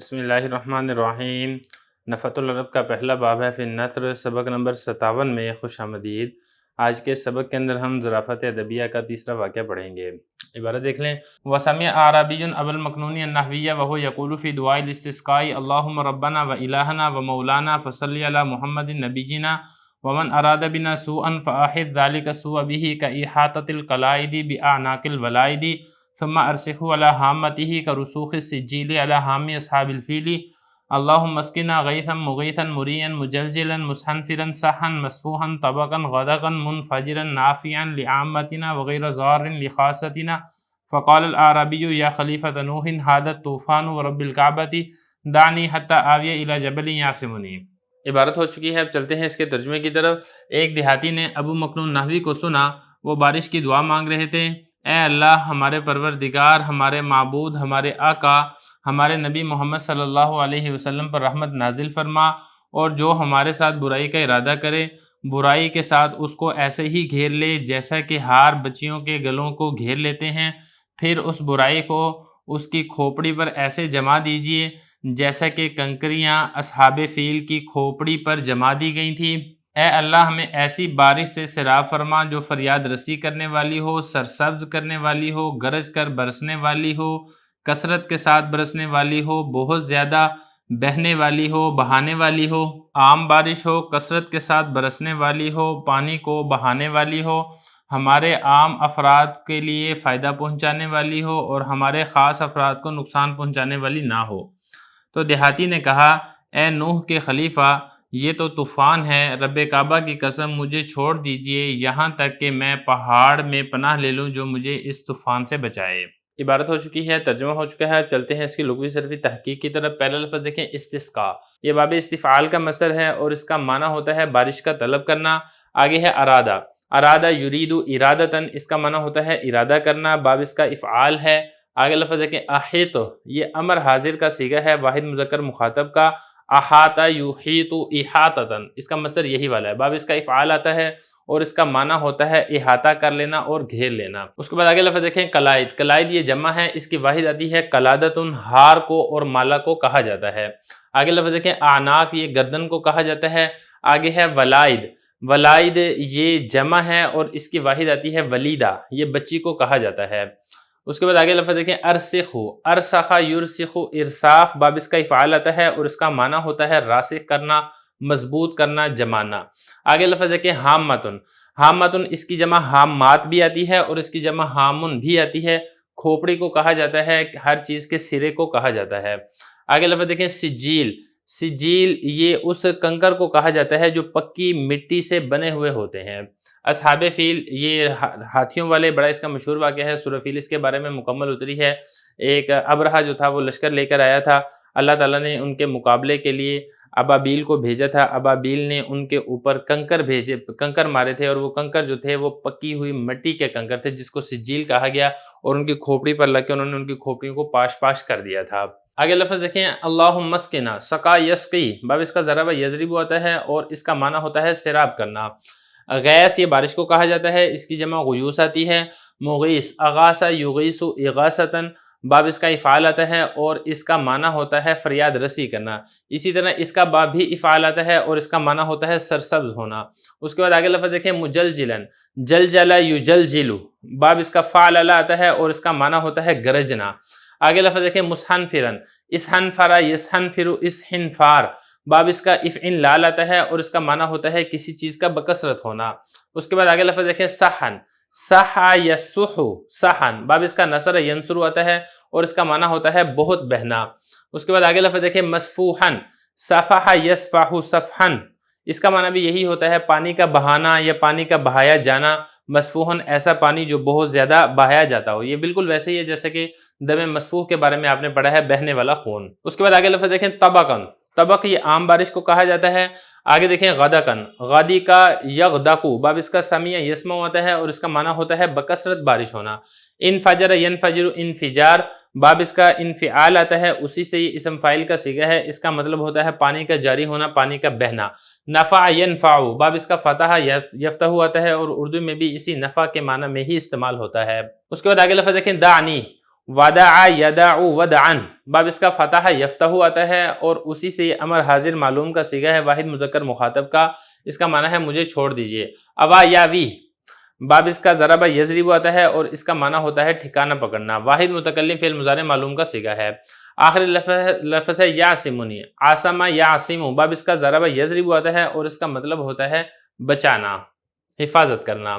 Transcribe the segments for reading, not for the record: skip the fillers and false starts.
بسم اللہ الرحمن الرحیم۔ نفحۃ العرب کا پہلا باب ہے فی النثر، سبق نمبر 57 میں خوش آمدید۔ آج کے سبق کے اندر ہم ظرافت ادبیہ کا تیسرا واقعہ پڑھیں گے۔ عبارت دیکھ لیں۔ وَسَمِعَ أَعْرَابِيٌّ أَبَا الْمَكْنُونِ النَّحْوِيَّ وَهُوَ يَقُولُ فِي دُعَاءِ الِاسْتِسْقَاءِ اللهم رَبَّنَا وَإِلَٰهَنَا وَمَوْلَانَا فَصَلِّ عَلَىٰ مُحَمَّدٍ نَبِيِّنَا وَمَنْ أَرَادَ بِنَا سُوءًا فَأَحِطْ ذَلِكَ السُّوءَ بِهِ كَإِحَاطَةِ الْقَلَائِدِ بِأَعْنَاقِ الْوَلَائِدِ ثُمَّ أَرْسِخْهُ عَلَىٰ هَامَّتِهِ كَرُسُوخِ السِّجِّيلِ عَلَىٰ هَامِّ أَصْحَابِ الْفِيلِ اللهم اسقنا غيثا مغيثا مريا مجلجلا مسحنفرا سحا مسفوحا طبقا غدقا منفجرا نافعا لعامتنا وغير ضار لخاصتنا فقال الأعرابي يا خليفة نوح هذا الطوفان ورب الكعبة دعني حتى آوي إلى جبل يعصمني۔ عبارت ہو چکی ہے، اب چلتے ہیں اس کے ترجمے کی طرف۔ ایک دیہاتی نے ابو مکنون نحوی کو سنا، وہ بارش کی دعا مانگ رہے تھے۔ اے اللہ، ہمارے پروردگار، ہمارے معبود، ہمارے آقا، ہمارے نبی محمد صلی اللہ علیہ وسلم پر رحمت نازل فرما، اور جو ہمارے ساتھ برائی کا ارادہ کرے، برائی کے ساتھ اس کو ایسے ہی گھیر لے جیسا کہ ہار بچیوں کے گلوں کو گھیر لیتے ہیں، پھر اس برائی کو اس کی کھوپڑی پر ایسے جما دیجئے جیسا کہ کنکریاں اصحاب فیل کی کھوپڑی پر جما دی گئی تھی۔ اے اللہ، ہمیں ایسی بارش سے سیراب فرما جو فریاد رسی کرنے والی ہو، سرسبز کرنے والی ہو، گرج کر برسنے والی ہو، کثرت کے ساتھ برسنے والی ہو، بہت زیادہ بہنے والی ہو، بہانے والی ہو، عام بارش ہو، کثرت کے ساتھ برسنے والی ہو، پانی کو بہانے والی ہو، ہمارے عام افراد کے لیے فائدہ پہنچانے والی ہو اور ہمارے خاص افراد کو نقصان پہنچانے والی نہ ہو۔ تو دیہاتی نے کہا، اے نوح کے خلیفہ، یہ تو طوفان ہے، رب کعبہ کی قسم مجھے چھوڑ دیجئے یہاں تک کہ میں پہاڑ میں پناہ لے لوں جو مجھے اس طوفان سے بچائے۔ عبارت ہو چکی ہے، ترجمہ ہو چکا ہے، چلتے ہیں اس کی لغوی صرفی تحقیق کی طرف۔ پہلا لفظ دیکھیں، استسقاء، یہ باب استفعال کا مصدر ہے اور اس کا معنی ہوتا ہے بارش کا طلب کرنا۔ آگے ہے ارادہ، ارادہ یرید ارادتاً، اس کا معنی ہوتا ہے ارادہ کرنا، باب اس کا افعال ہے۔ آگے لفظ دیکھیں احیط، یہ امر حاضر کا صیغہ ہے واحد مذکر مخاطب کا۔ احاطہ یحیط احاطتاً، اس کا مصدر یہی والا ہے، باب اس کا افعال آتا ہے اور اس کا معنی ہوتا ہے احاطہ کر لینا اور گھیر لینا۔ اس کے بعد آگے لفظ دیکھیں قلائد، قلائد یہ جمع ہے، اس کی واحد آتی ہے قلادتن، ہار کو اور مالا کو کہا جاتا ہے۔ آگے لفظ دیکھیں اعناق، یہ گردن کو کہا جاتا ہے۔ آگے ہے ولائد، ولائد یہ جمع ہے اور اس کی واحد آتی ہے ولیدہ، یہ بچی کو کہا جاتا ہے۔ اس کے بعد آگے لفظ دیکھیں ارسخو، ارسخ یرسخو، ارساخ باب اس کا افعال آتا ہے اور اس کا معنی ہوتا ہے راسخ کرنا، مضبوط کرنا، جمانا۔ آگے لفظ دیکھیں حامتن، حامتن اس کی جمع حامات بھی آتی ہے اور اس کی جمع حامن بھی آتی ہے۔ کھوپڑی کو کہا جاتا ہے، ہر چیز کے سرے کو کہا جاتا ہے۔ آگے لفظ دیکھیں سجیل، سجیل یہ اس کنکر کو کہا جاتا ہے جو پکی مٹی سے بنے ہوئے ہوتے ہیں۔ اصحاب فیل، یہ ہاتھیوں والے، بڑا اس کا مشہور واقعہ ہے، سورہ فیل اس کے بارے میں مکمل اتری ہے۔ ایک ابرہہ جو تھا وہ لشکر لے کر آیا تھا، اللہ تعالیٰ نے ان کے مقابلے کے لیے ابابیل کو بھیجا تھا، ابابیل نے ان کے اوپر کنکر بھیجے، کنکر مارے تھے، اور وہ کنکر جو تھے وہ پکی ہوئی مٹی کے کنکر تھے جس کو سجیل کہا گیا، اور ان کی کھوپڑی پر لگ کے انہوں نے ان کی کھوپڑیوں کو پاش پاش کر دیا تھا۔ آگے لفظ دیکھیں اللہم اسقنا، سقا یسقی باب اس کا ضرب یضرب ہوتا ہے اور اس کا معنی ہوتا ہے سیراب کرنا۔ غیث یہ بارش کو کہا جاتا ہے، اس کی جمع غیوث آتی ہے۔ مغیث، اغاث یغیث اغاثتاً باب اس کا افعال آتا ہے اور اس کا معنی ہوتا ہے فریاد رسی کرنا۔ اسی طرح اس کا باب بھی افعال آتا ہے اور اس کا معنی ہوتا ہے سرسبز ہونا۔ اس کے بعد آگے لفظ دیکھیں مجلجلاً، جلجل یجلجل باب اس کا فعل آتا ہے اور اس کا معنی ہوتا ہے گرجنا۔ آگے لفظ دیکھیں مسحنفراً، اسحنفر یسحنفر اسحنفار باب اس کا افعل لال آتا ہے اور اس کا معنی ہوتا ہے کسی چیز کا بکثرت ہونا۔ اس کے بعد آگے لفظ دیکھیں سحن، سحا یسحو سحن باب اس کا نصر ینصر آتا ہے اور اس کا معنی ہوتا ہے بہت بہنا۔ اس کے بعد آگے لفظ دیکھیں مسفوحن، صفح یسفح صفحن، اس کا معنی بھی یہی ہوتا ہے پانی کا بہانا یا پانی کا بہایا جانا۔ مسفوحن ایسا پانی جو بہت زیادہ بہایا جاتا ہو، یہ بالکل ویسے ہی ہے جیسے کہ دم مسفوح کے بارے میں آپ نے پڑھا ہے، بہنے والا خون۔ اس کے بعد آگے لفظ دیکھیں طبقن، طبق یہ عام بارش کو کہا جاتا ہے۔ آگے دیکھیں غدقن، غادی کا یغدقو باب اس کا سمیع یسمع ہوتا ہے اور اس کا معنی ہوتا ہے بکثرت بارش ہونا۔ انفجر ینفجر انفجار باب اس کا انفعال آتا ہے، اسی سے یہ اسم فاعل کا صیغہ ہے، اس کا مطلب ہوتا ہے پانی کا جاری ہونا، پانی کا بہنا۔ نفع ینفع باب اس کا فتح یفتح آتا ہے اور اردو میں بھی اسی نفع کے معنی میں ہی استعمال ہوتا ہے۔ اس کے بعد آگے لفظ دیکھیں دعنی، ودع یدع ودعن، باب اس کا فتح یفتح آتا ہے اور اسی سے یہ امر حاضر معلوم کا صیغہ ہے واحد مذکر مخاطب کا، اس کا معنی ہے مجھے چھوڑ دیجئے۔ اوا یاوی، باب اس کا ضرب یضرب آتا ہے اور اس کا معنی ہوتا ہے ٹھکانہ پکڑنا، واحد متکلم فعل مضارع معلوم کا صیغہ ہے۔ آخری لفظ ہے یعصمنی، عاصم یعصم، باب اس کا ضرب یضرب آتا ہے اور اس کا مطلب ہوتا ہے بچانا، حفاظت کرنا۔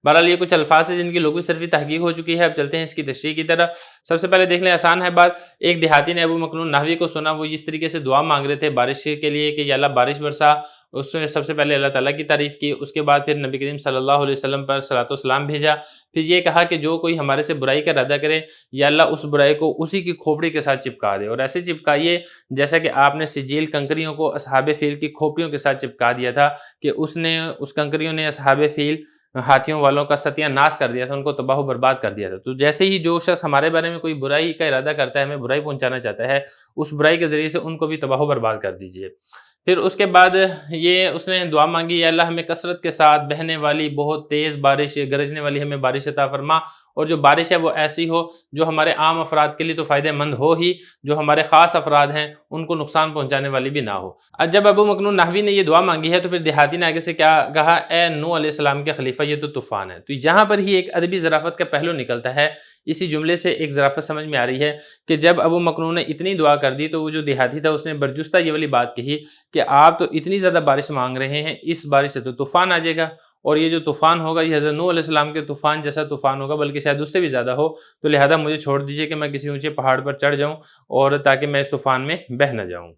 بہرحال یہ کچھ الفاظ ہیں جن کی لغوی صرفی تحقیق ہو چکی ہے، اب چلتے ہیں اس کی تشریح کی طرف۔ سب سے پہلے دیکھ لیں، آسان ہے بات۔ ایک دیہاتی نے ابو مکنون نحوی کو سنا، وہ اس طریقے سے دعا مانگ رہے تھے بارش کے لیے کہ یا اللہ بارش برسا۔ اس نے سب سے پہلے اللہ تعالیٰ کی تعریف کی، اس کے بعد پھر نبی کریم صلی اللہ علیہ وسلم پر صلاۃ و سلام بھیجا، پھر یہ کہا کہ جو کوئی ہمارے سے برائی کا ارادہ کرے یا اللہ اس برائی کو اسی کی کھوپڑی کے ساتھ چپکا دے، اور ایسے چپکائیے جیسا کہ آپ نے سجیل کنکریوں کو اصحاب فیل کی کھوپڑیوں کے ساتھ چپکا دیا تھا کہ اس کنکریوں نے اصحاب فیل ہاتھیوں والوں کا ستیہ ناش کر دیا تھا، ان کو تباہ و برباد کر دیا تھا۔ تو جیسے ہی جو شخص ہمارے بارے میں کوئی برائی کا ارادہ کرتا ہے، ہمیں برائی پہنچانا چاہتا ہے، اس برائی کے ذریعے سے ان کو بھی تباہ و برباد کر دیجئے۔ پھر اس کے بعد یہ اس نے دعا مانگی، یا اللہ ہمیں کثرت کے ساتھ بہنے والی بہت تیز بارش، گرجنے والی ہمیں بارش عطا فرما، اور جو بارش ہے وہ ایسی ہو جو ہمارے عام افراد کے لیے تو فائدہ مند ہو ہی، جو ہمارے خاص افراد ہیں ان کو نقصان پہنچانے والی بھی نہ ہو۔ جب ابو مکنون نحوی نے یہ دعا مانگی ہے تو پھر دیہاتی نے آگے سے کیا کہا، اے نوح علیہ السلام کے خلیفہ یہ تو طوفان ہے۔ تو یہاں پر ہی ایک ادبی ظرافت کا پہلو نکلتا ہے، اسی جملے سے ایک ظرافت سمجھ میں آ رہی ہے کہ جب ابو مکنون نے اتنی دعا کر دی تو وہ جو دیہاتی تھا اس نے برجستہ یہ والی بات کہی کہ آپ تو اتنی زیادہ بارش مانگ رہے ہیں، اس بارش سے تو طوفان آ جائے گا، اور یہ جو طوفان ہوگا یہ حضرت نوح علیہ السلام کے طوفان جیسا طوفان ہوگا، بلکہ شاید اس سے بھی زیادہ ہو، تو لہذا مجھے چھوڑ دیجئے کہ میں کسی اونچے پہاڑ پر چڑھ جاؤں اور تاکہ میں اس طوفان میں بہہ نہ جاؤں۔